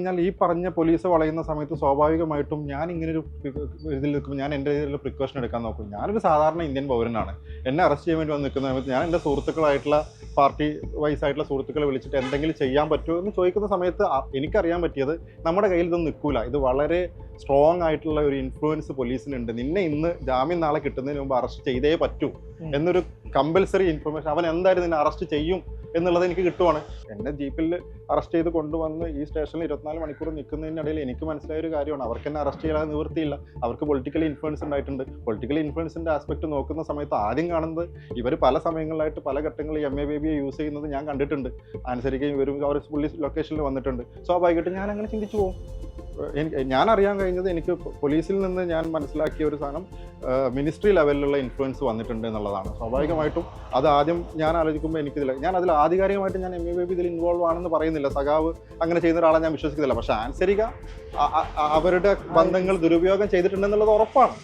എന്നാൽ ഈ പറഞ്ഞ പോലീസ് വളയുന്ന സമയത്ത് സ്വാഭാവികമായിട്ടും ഞാൻ ഇങ്ങനൊരു ഇതിൽ നിൽക്കുമ്പോൾ ഞാൻ എൻ്റെ ഇതിൽ പ്രിക്കോഷൻ എടുക്കാൻ നോക്കും. ഞാനൊരു സാധാരണ ഇന്ത്യൻ പൗരനാണ്. എന്നെ അറസ്റ്റ് ചെയ്യാൻ വേണ്ടി വന്ന് നിൽക്കുന്ന സമയത്ത് ഞാൻ എൻ്റെ സുഹൃത്തുക്കളായിട്ടുള്ള പാർട്ടി വൈസ് ആയിട്ടുള്ള സുഹൃത്തുക്കളെ വിളിച്ചിട്ട് എന്തെങ്കിലും ചെയ്യാൻ പറ്റുമോ എന്ന് ചോദിക്കുന്ന സമയത്ത് എനിക്കറിയാൻ പറ്റിയത് നമ്മുടെ കയ്യിൽ ഇതൊന്നും നിൽക്കൂല. ഇത് വളരെ സ്ട്രോങ് ആയിട്ടുള്ള ഒരു ഇൻഫ്ലുവൻസ് പോലീസിനുണ്ട്. നിന്നെ ഇന്ന് ജാമ്യം നാളെ കിട്ടുന്നതിന് മുമ്പ് അറസ്റ്റ് ചെയ്തേ പറ്റൂ എന്നൊരു കമ്പൽസറി ഇൻഫർമേഷൻ, അവൻ എന്തായാലും നിന്നെ അറസ്റ്റ് ചെയ്യും എന്നുള്ളത് എനിക്ക് കിട്ടുവാണ്. എന്നെ ജീപ്പിൽ അറസ്റ്റ് ചെയ്ത് കൊണ്ടുവന്ന് ഈ സ്റ്റേഷനിൽ 24 മണിക്കൂർ നിൽക്കുന്നതിനിടയിൽ എനിക്ക് മനസ്സിലായ ഒരു കാര്യമാണ്, അവർക്ക് എന്നെ അറസ്റ്റ് ചെയ്യാൻ നിവൃത്തിയില്ല. അവർക്ക് പൊളിറ്റിക്കൽ ഇൻഫ്ലുവൻസ് ഉണ്ടായിട്ടുണ്ട്. പൊളിറ്റിക്കൽ ഇൻഫ്ലുവൻസിൻ്റെ ആസ്പെക്ട് നോക്കുന്ന സമയത്ത് ആദ്യം കാണുന്നത് ഇവർ പല സമയങ്ങളിലായിട്ട് പല ഘട്ടങ്ങളിൽ MA ബേബിയെ യൂസ് ചെയ്യുന്നത് ഞാൻ കണ്ടിട്ടുണ്ട്. അനുസരിക്കുകയും ഇവരും അവർ പോലീസ് ലൊക്കേഷനിൽ വന്നിട്ടുണ്ട്. സ്വാഭാവികമായിട്ടും ഞാൻ അങ്ങനെ ചിന്തിച്ചു പോകും. ഞാൻ അറിയാൻ കഴിഞ്ഞത്, എനിക്ക് പോലീസിൽ നിന്ന് ഞാൻ മനസ്സിലാക്കിയ ഒരു സാധനം മിനിസ്ട്രി ലെവലിലുള്ള ഇൻഫ്ലുവൻസ് വന്നിട്ടുണ്ട് എന്നുള്ളതാണ്. സ്വാഭാവികമായിട്ടും അത് ആദ്യം ഞാൻ ആലോചിക്കുമ്പോൾ എനിക്കിതില്ല, ഞാൻ അതിൽ ആധികാരികമായിട്ട് ഞാൻ MA ബേബി ഇതിൽ ഇൻവോൾവ് ആണെന്ന് പറയുന്നില്ല. സഖാവ് അങ്ങനെ ചെയ്യുന്ന ഒരാളെ ഞാൻ വിശ്വസിക്കുന്നില്ല. പക്ഷെ ആൻസരിക അവരുടെ ബന്ധങ്ങൾ ദുരുപയോഗം ചെയ്തിട്ടുണ്ടെന്നുള്ളത് ഉറപ്പാണ്.